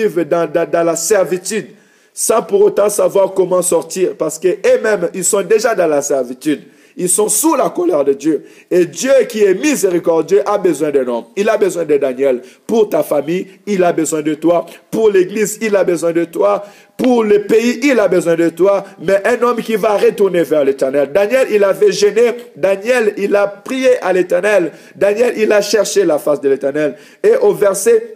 vivent dans la servitude, sans pour autant savoir comment sortir, parce qu'eux-mêmes, ils sont déjà dans la servitude. Ils sont sous la colère de Dieu. Et Dieu qui est miséricordieux a besoin d'un homme. Il a besoin de Daniel. Pour ta famille, il a besoin de toi. Pour l'église, il a besoin de toi. Pour le pays, il a besoin de toi. Mais un homme qui va retourner vers l'Éternel. Daniel, il avait gêné. Daniel, il a prié à l'Éternel. Daniel, il a cherché la face de l'Éternel. Et au verset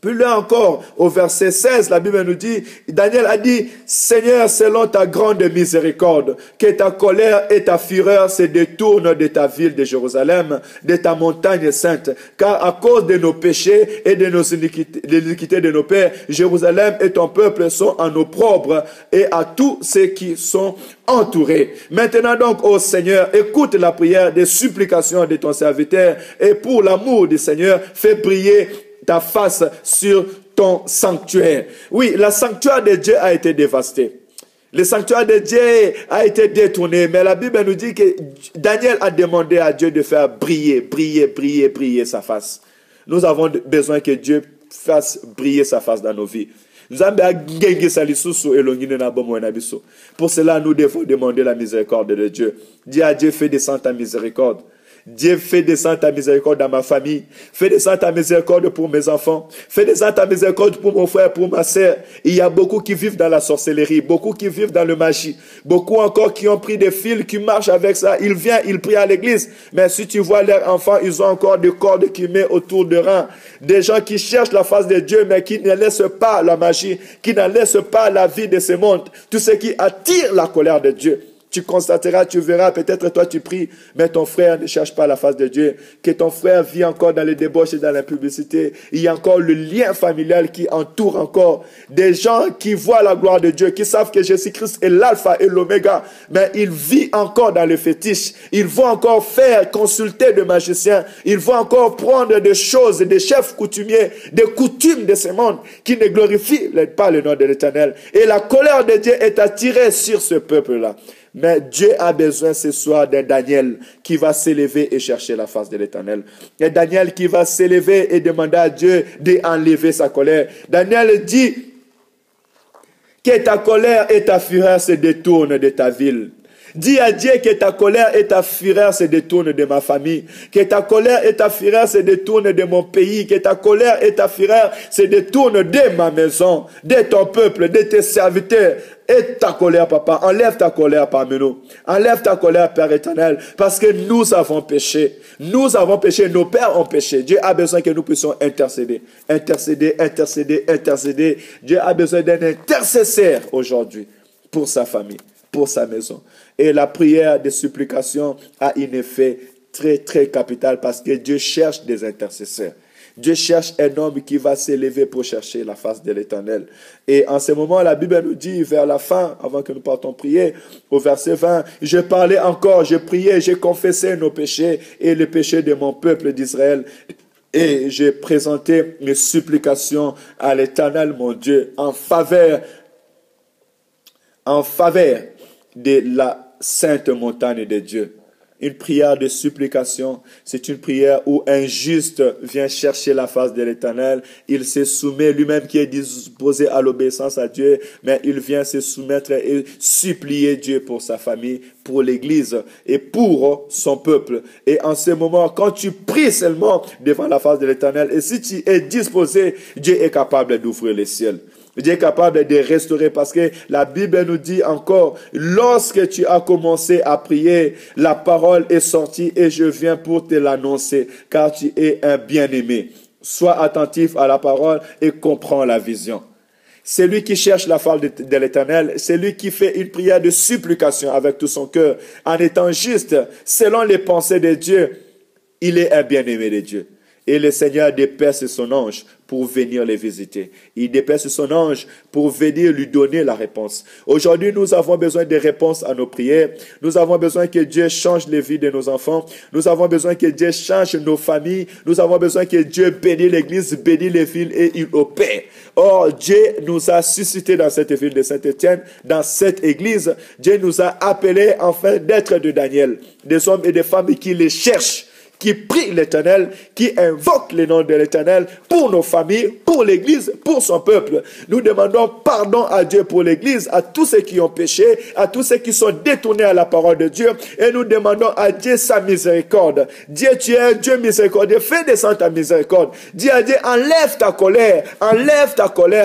plus loin encore, au verset 16, la Bible nous dit, Daniel a dit, Seigneur, selon ta grande miséricorde, que ta colère et ta fureur se détournent de ta ville de Jérusalem, de ta montagne sainte, car à cause de nos péchés et de nos iniquités de nos pères, Jérusalem et ton peuple sont en opprobre et à tous ceux qui sont entourés. Maintenant donc, ô Seigneur, écoute la prière des supplications de ton serviteur et pour l'amour du Seigneur, fais briller ta face sur ton sanctuaire. Oui, le sanctuaire de Dieu a été dévasté. Le sanctuaire de Dieu a été détourné. Mais la Bible nous dit que Daniel a demandé à Dieu de faire briller sa face. Nous avons besoin que Dieu fasse briller sa face dans nos vies. Pour cela, nous devons demander la miséricorde de Dieu. Dis à Dieu, fais descendre ta miséricorde. Dieu, fais descendre ta miséricorde dans ma famille. Fais descendre ta miséricorde pour mes enfants. Fais descendre ta miséricorde pour mon frère, pour ma sœur. Il y a beaucoup qui vivent dans la sorcellerie, beaucoup qui vivent dans le magie, beaucoup encore qui ont pris des fils, qui marchent avec ça. Ils viennent, ils prient à l'église. Mais si tu vois leurs enfants, ils ont encore des cordes qui mettent autour de reins. Des gens qui cherchent la face de Dieu, mais qui ne laissent pas la magie, qui ne laissent pas la vie de ce monde. Tout ce qui attire la colère de Dieu. Tu constateras, tu verras, peut-être toi tu pries, mais ton frère ne cherche pas la face de Dieu. Que ton frère vit encore dans les débauches et dans la publicité. Il y a encore le lien familial qui entoure encore des gens qui voient la gloire de Dieu, qui savent que Jésus-Christ est l'alpha et l'oméga, mais il vit encore dans le fétiche. Ils vont encore faire consulter des magiciens. Ils vont encore prendre des choses, des chefs coutumiers, des coutumes de ce monde qui ne glorifient pas le nom de l'Éternel. Et la colère de Dieu est attirée sur ce peuple-là. Mais Dieu a besoin ce soir d'un Daniel qui va s'élever et chercher la face de l'Éternel. Un Daniel qui va s'élever et demander à Dieu d'enlever sa colère. Daniel dit que ta colère et ta fureur se détournent de ta ville. Dis à Dieu que ta colère et ta fureur se détournent de ma famille. Que ta colère et ta fureur se détournent de mon pays. Que ta colère et ta fureur se détournent de ma maison, de ton peuple, de tes serviteurs. Et ta colère, papa, enlève ta colère parmi nous. Enlève ta colère, Père éternel, parce que nous avons péché. Nous avons péché, nos pères ont péché. Dieu a besoin que nous puissions intercéder. Intercéder. Dieu a besoin d'un intercesseur aujourd'hui pour sa famille, pour sa maison. Et la prière de supplication a un effet très, très capital parce que Dieu cherche des intercesseurs. Dieu cherche un homme qui va s'élever pour chercher la face de l'Éternel. Et en ce moment, la Bible nous dit, vers la fin, avant que nous partons prier, au verset 20, je parlais encore, je priais, j'ai confessé nos péchés et les péchés de mon peuple d'Israël. Et j'ai présenté mes supplications à l'Éternel, mon Dieu, en faveur de la sainte montagne de Dieu. Une prière de supplication, c'est une prière où un juste vient chercher la face de l'Éternel. Il se soumet lui-même qui est disposé à l'obéissance à Dieu, mais il vient se soumettre et supplier Dieu pour sa famille, pour l'Église et pour son peuple. Et en ce moment, quand tu pries seulement devant la face de l'Éternel, et si tu es disposé, Dieu est capable d'ouvrir les ciels. Dieu est capable de restaurer parce que la Bible nous dit encore, lorsque tu as commencé à prier, la parole est sortie et je viens pour te l'annoncer, car tu es un bien-aimé. Sois attentif à la parole et comprends la vision. Celui qui cherche la face de l'Éternel, celui qui fait une prière de supplication avec tout son cœur, en étant juste, selon les pensées de Dieu, il est un bien-aimé de Dieu. Et le Seigneur dépêche son ange pour venir les visiter. Il dépêche son ange pour venir lui donner la réponse. Aujourd'hui, nous avons besoin de réponses à nos prières. Nous avons besoin que Dieu change les vies de nos enfants. Nous avons besoin que Dieu change nos familles. Nous avavons besoin que Dieu bénisse l'Église, bénisse les villes et il opère. Or, Dieu nous a suscité dans cette ville de Saint-Étienne, dans cette Église. Dieu nous a appelés enfin d'être de Daniel, des hommes et des femmes qui les cherchent, qui prient l'Éternel, qui invoquent le nom de l'Éternel pour nos familles, pour l'Église, pour son peuple. Nous demandons pardon à Dieu pour l'Église, à tous ceux qui ont péché, à tous ceux qui sont détournés à la parole de Dieu, et nous demandons à Dieu sa miséricorde. Dieu, tu es un Dieu miséricordieux, fais descendre ta miséricorde. Dis à Dieu, enlève ta colère,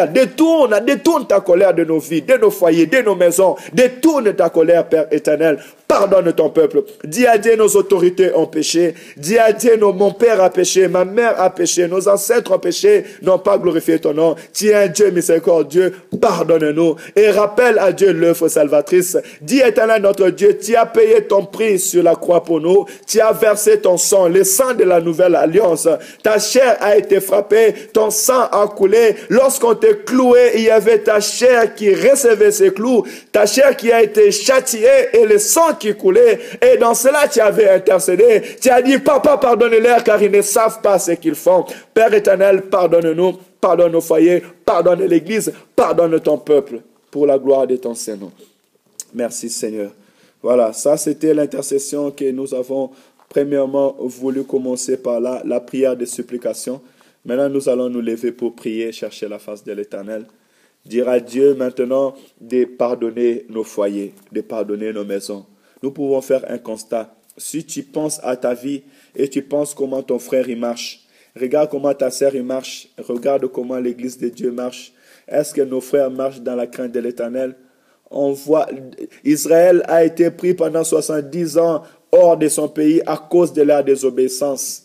détourne ta colère de nos vies, de nos foyers, de nos maisons, détourne ta colère, Père éternel. Pardonne ton peuple. Dis à Dieu, nos autorités ont péché. Dis à Dieu, mon père a péché, ma mère a péché, nos ancêtres ont péché, n'ont pas glorifié ton nom. Tu es un Dieu miséricordieux. Pardonne-nous. Et rappelle à Dieu l'œuvre salvatrice. Dis, éternel notre Dieu, tu as payé ton prix sur la croix pour nous. Tu as versé ton sang, le sang de la nouvelle alliance. Ta chair a été frappée, ton sang a coulé. Lorsqu'on te clouait, il y avait ta chair qui recevait ces clous, ta chair qui a été châtiée et le sang qui coulait, et dans cela tu avais intercédé. Tu as dit, Papa, pardonne-leur car ils ne savent pas ce qu'ils font. Père éternel, pardonne-nous, pardonne nos foyers, pardonne l'Église, pardonne ton peuple, pour la gloire de ton Saint-Nom. Merci Seigneur. Voilà, ça c'était l'intercession que nous avons premièrement voulu commencer par là, la prière de supplication. Maintenant nous allons nous lever pour prier, chercher la face de l'Éternel. Dire à Dieu maintenant de pardonner nos foyers, de pardonner nos maisons. Nous pouvons faire un constat. Si tu penses à ta vie et tu penses comment ton frère y marche, regarde comment ta sœur y marche, regarde comment l'Église de Dieu marche. Est-ce que nos frères marchent dans la crainte de l'Éternel? On voit, Israël a été pris pendant 70 ans hors de son pays à cause de leur désobéissance.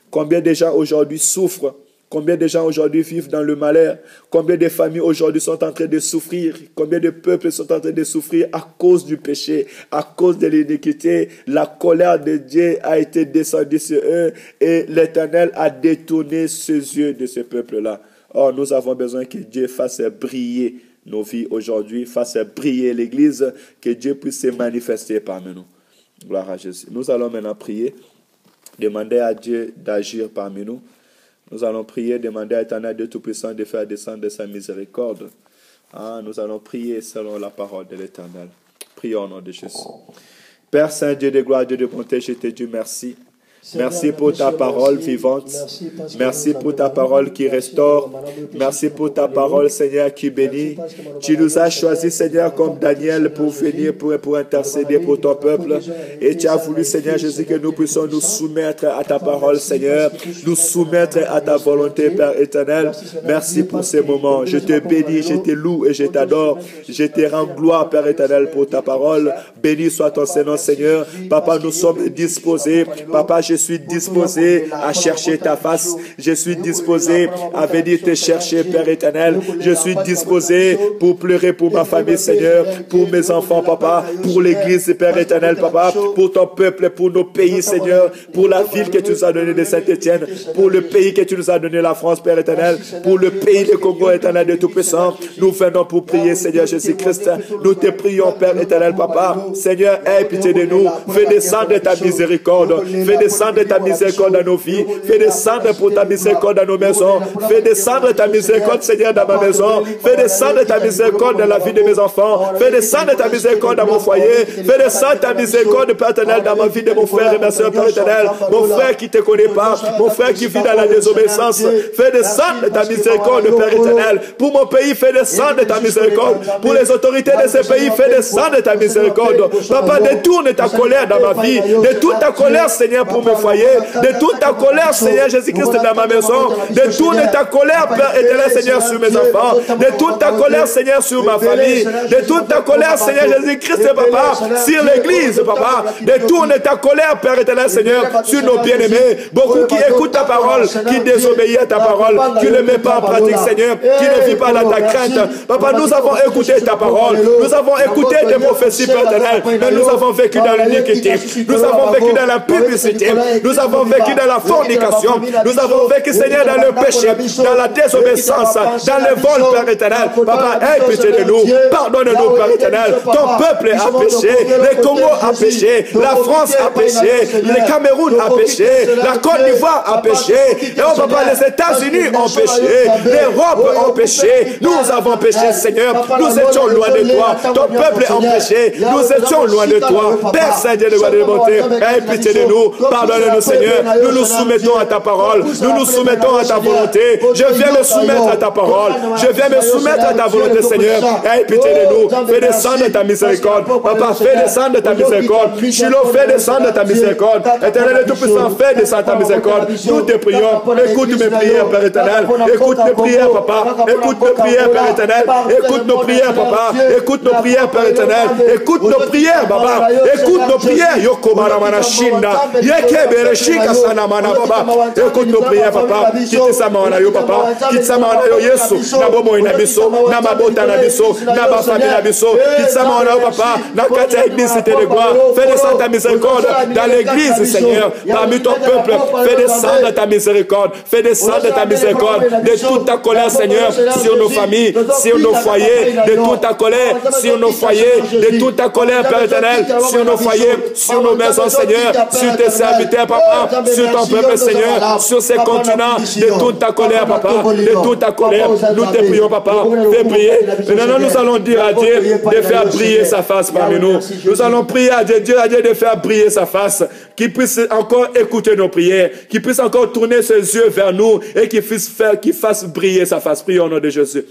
Combien de gens aujourd'hui souffrent? Combien de gens aujourd'hui vivent dans le malheur? Combien de familles aujourd'hui sont en train de souffrir? Combien de peuples sont en train de souffrir à cause du péché, à cause de l'iniquité? La colère de Dieu a été descendue sur eux et l'Éternel a détourné ses yeux de ce peuple-là. Or, nous avons besoin que Dieu fasse briller nos vies aujourd'hui, fasse briller l'Église, que Dieu puisse se manifester parmi nous. Gloire à Jésus. Nous allons maintenant prier, demander à Dieu d'agir parmi nous. Nous allons prier, demander à l'Éternel Dieu Tout-Puissant de faire descendre sa miséricorde. Nous allons prier selon la parole de l'Éternel. Prions au nom de Jésus. Père Saint, Dieu de gloire, Dieu de bonté, je te dis merci. Merci pour ta parole vivante. Merci pour ta parole qui restaure. Merci pour ta parole, Seigneur, qui bénit. Tu nous as choisis, Seigneur, comme Daniel pour venir, pour intercéder pour ton peuple. Et tu as voulu, Seigneur Jésus, que nous puissions nous soumettre à ta parole, Seigneur. Nous soumettre à ta volonté, Père éternel. Merci pour ces moments. Je te bénis, je te loue et je t'adore. Je te rends gloire, Père éternel, pour ta parole. Béni soit ton Seigneur, Seigneur. Papa, nous sommes disposés. Papa, je suis disposé à chercher ta face. Je suis disposé à venir te chercher, Père éternel. Je suis disposé pour pleurer pour ma famille, Seigneur, pour mes enfants, Papa, pour l'Église, Père éternel, Papa, pour ton peuple, pour nos pays, Seigneur, pour la ville que tu nous as donnée de Saint-Étienne, pour le pays que tu nous as donné, la France, Père éternel, pour le pays de Congo, éternel de Tout-Puissant. Nous venons pour prier, Seigneur Jésus-Christ. Nous te prions, Père éternel, Papa. Seigneur, aie pitié de nous. Fais descendre ta miséricorde. Fais descendre ta miséricorde dans nos vies. Fais descendre pour ta miséricorde dans nos maisons. Fais descendre ta miséricorde, Seigneur, dans ma maison. Fais descendre ta miséricorde dans la vie de mes enfants. Fais descendre ta miséricorde dans mon foyer. Fais descendre ta miséricorde, Père éternel, dans ma vie de mon frère et ma soeur, Père éternel. Mon frère qui ne te connaît pas. Mon frère qui vit dans la désobéissance. Fais descendre ta miséricorde, Père éternel. Pour mon pays, fais descendre ta miséricorde. Pour les autorités de ce pays, fais descendre ta miséricorde. Papa, détourne ta colère dans ma vie. Détourne ta colère, Seigneur, pour mes foyers. Détourne ta colère, Seigneur Jésus-Christ, dans ma maison. Détourne ta colère, Père éternel, Seigneur, sur mes enfants. Détourne ta colère, Seigneur, sur ma famille. Détourne ta colère, Seigneur Jésus-Christ, Papa, sur l'Église, Papa. Détourne ta colère, Père éternel, Seigneur, sur nos bien-aimés. Beaucoup qui écoutent ta parole, qui désobéissent à ta parole, qui ne met pas en pratique, Seigneur, qui ne vit pas dans ta crainte. Papa, nous avons écouté ta parole. Nous avons écouté tes prophéties, Père éternel, mais nous avons vécu dans l'iniquité. Nous avons vécu dans la publicité. Nous avons vécu dans la fornication. Nous avons vécu, Seigneur, dans le péché, dans la désobéissance, dans le vol, Père éternel. Papa, aie pitié de nous. Pardonne-nous, Père éternel. Ton peuple a péché. Le Congo a péché. La France a péché. Le Cameroun a péché. La Côte d'Ivoire a péché. Et oh, Papa, les États-Unis ont péché. L'Europe a péché. Nous avons péché, Seigneur. Nous étions loin de toi. Ton peuple a péché. Nous étions loin de toi. Père Saint-Dieu de bonté, aie pitié de nous. Pardonne-nous, Seigneur. Nous nous soumettons à ta parole. Nous nous soumettons à ta volonté. Je viens me soumettre à ta parole. Je viens me soumettre à ta volonté, Seigneur. Aie pitié de nous. Fais descendre ta miséricorde. Papa, fais descendre ta miséricorde. Shiloh, fais descendre ta miséricorde. Éternel et Tout-Puissant, fais descendre ta miséricorde. Nous te prions. Écoute mes prières, Père éternel. Écoute mes prières, Papa. Écoute nos prières, Père éternel. Écoute nos prières, Papa. Écoute nos prières, Père éternel. Écoute nos prières, Baba. Écoute nos prières. Yoko Maramana Shinda. Yeke Bereshika Sanamana, Baba. Écoute nos prières, Papa. Quitte sa main en Papa. Quitte sa main en Yesu. Nabomo inabiso. Namabota nabiso. Nabafami nabiso. Quitte sa main en Papa. Nakata église, c'était de gloire. Fais descendre ta miséricorde dans l'église, Seigneur. Parmi ton peuple. Fais descendre ta miséricorde. Fais descendre ta miséricorde de toute ta colère, Seigneur, sur nos familles, sur nos foyers, de toute ta colère, sur nos foyers, de toute ta colère, Père éternel, sur nos foyers, sur nos maisons, Seigneur, sur tes serviteurs, Papa, sur ton peuple, Seigneur, sur ces continents, de toute ta colère, Papa, de toute ta colère. Nous te prions, Papa, fais prier. Maintenant, nous allons dire à Dieu de faire briller sa face parmi nous. Nous allons prier à Dieu, de faire briller sa face, qu'il puisse encore écouter nos prières, qu'il puisse encore tourner ses yeux vers nous et qu'il fasse briller sa face. Prions au nom de Jésus.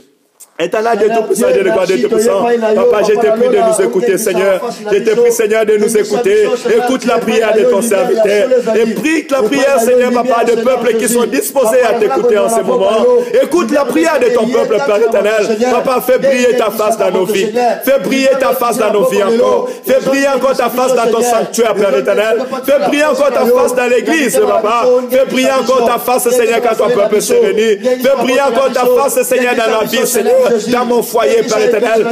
Éternel Dieu Tout-Puissant, Dieu de gloire, Dieu Tout-Puissant. Papa, je te prie de nous écouter, Seigneur. Je te prie, Seigneur, de nous écouter. Écoute la prière de ton serviteur. Et prie la prière, Seigneur, Papa, de peuples qui sont disposés à t'écouter en ce moment. Écoute la prière de ton peuple, Père éternel. Papa, fais briller ta face dans nos vies. Fais briller ta face dans nos vies encore. Fais briller encore ta face dans ton sanctuaire, Père éternel. Fais briller encore ta face dans l'église, Papa. Fais briller encore ta face, Seigneur, quand ton peuple s'est réuni. Fais briller encore ta face, Seigneur, dans la vie, Seigneur. Dans mon foyer, Père éternel,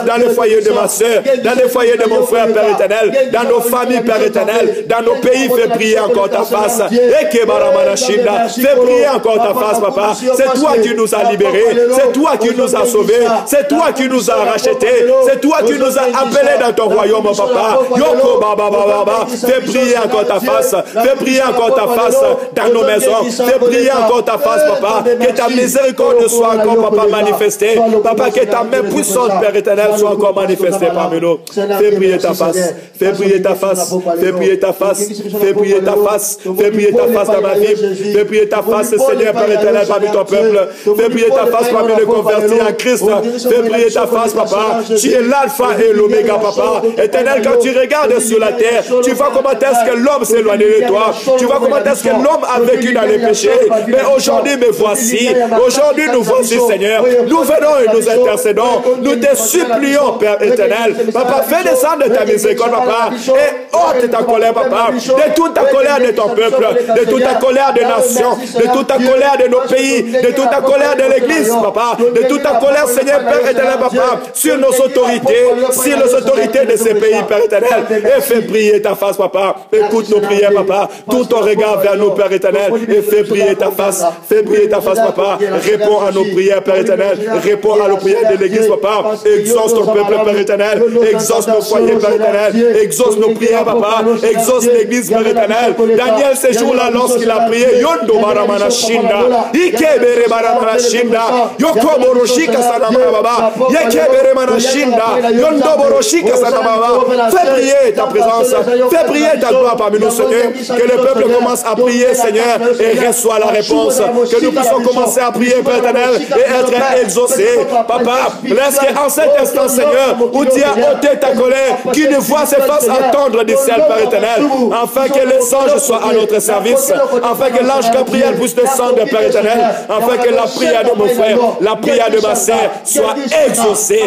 dans le foyer de ma soeur, dans le foyer de mon frère, Père éternel, dans nos familles, Père éternel, dans nos pays, fais briller encore ta face. Fais briller encore ta face, Papa. C'est toi qui nous as libérés, c'est toi qui nous as sauvés, c'est toi qui nous as rachetés, c'est toi qui nous as appelés dans ton royaume, Papa. Yoko Baba Baba, fais briller encore ta face, fais briller encore ta face dans nos maisons, fais briller encore ta face, Papa. Que ta miséricorde soit encore, Papa, manifestée. Papa, que ta main puissante, Père éternel, soit encore manifestée parmi nous. Fais briller ta face. Fais briller ta face. Fais briller ta face. Fais briller ta face. Fais briller ta face dans ma vie. Fais briller ta face, Seigneur, Père éternel, parmi ton peuple. Fais briller ta face parmi les convertis en Christ. Fais briller ta face, Papa. Tu es l'alpha et l'oméga, Papa. Éternel, quand tu regardes sur la terre, tu vois comment est-ce que l'homme s'est éloigné de toi. Tu vois comment est-ce que l'homme a vécu dans les péchés. Mais aujourd'hui, me voici. Aujourd'hui, nous voici, Seigneur. Nous venons et nous intercédons. Nous te supplions, Père éternel. Papa, fais descendre ta miséricorde, Papa. Et ôte ta colère, Papa. De toute ta colère de ton peuple. De toute ta colère des nations. De toute ta colère de nos pays. De toute ta colère de l'église, Papa. De toute ta colère, Seigneur, Père éternel, Papa. Sur nos autorités. Sur les autorités de ces pays, Père éternel. Et fais briller ta face, Papa. Écoute nos prières, Papa. Tout ton regard vers nous, Père éternel. Et fais briller ta face. Fais briller ta face, Papa. Réponds à nos prières, Père éternel. Réponds à nos prières de l'église, Papa. Exauce ton peuple, Père éternel. Exauce nos foyers, Père éternel. Exauce nos prières, Papa. Exauce l'église, Père éternel. Daniel, ce jour-là, lorsqu'il a prié, Yondo Maramana Shinda. Ikebere Maramana Shinda. Yoko Boroshika Sanamana Baba. Yekebere Mana Shinda. Yondo Boroshika Sanamana. Fais briller ta présence. Fais briller ta gloire parmi nous, Seigneur. Que le peuple commence à prier, Seigneur, et reçoit la réponse. Que nous puissions commencer à prier, Père éternel, et être exaucés. Papa, laisse qu'en cet instant, Seigneur, où tu as ôté ta colère, qu'une voix se fasse attendre du ciel, Père éternel, afin que les anges soient à notre service, afin que l'ange Gabriel puisse descendre, Père éternel, afin que la prière de mon frère, la prière de ma sœur soit exaucée,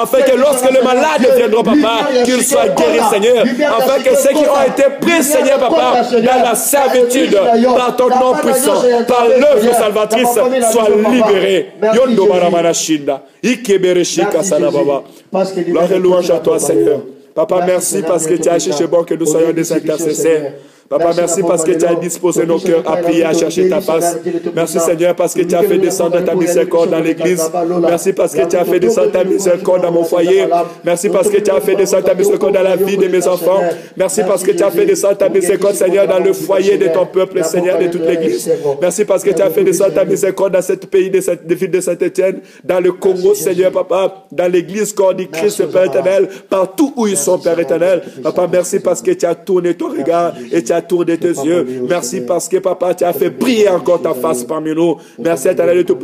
afin que lorsque le malade viendra, Papa, qu'il soit guéri, Seigneur, afin que ceux qui ont été pris, Seigneur, Papa, dans la servitude, par ton nom puissant, par l'œuvre salvatrice, soient libérés. Yondo Maramana Shinda. Ikebereshika Sanababa. Gloire et louange à toi, Seigneur. Papa, merci parce que tu as cherché bon que nous soyons des intercesseurs. Papa, merci parce que tu as disposé nos cœurs à prier, à chercher ta face. Merci Seigneur parce que tu as fait descendre ta miséricorde dans l'église. Merci parce que tu as fait descendre ta miséricorde dans mon foyer. Merci parce que tu as fait descendre ta miséricorde dans la vie de mes enfants. Merci parce que tu as fait descendre ta miséricorde, Seigneur, dans le foyer de ton peuple, Seigneur, de toute l'église. Merci parce que tu as fait descendre ta miséricorde dans ce pays de ville de Saint-Étienne, dans le Congo, Seigneur, Papa, dans l'église corps du Christ, Père éternel, partout où ils sont, Père éternel. Papa, merci parce que tu as tourné ton regard et tu as tourné tes yeux. Merci parce que, Papa, tu as fait briller encore ta face parmi nous. Merci, éternel de tout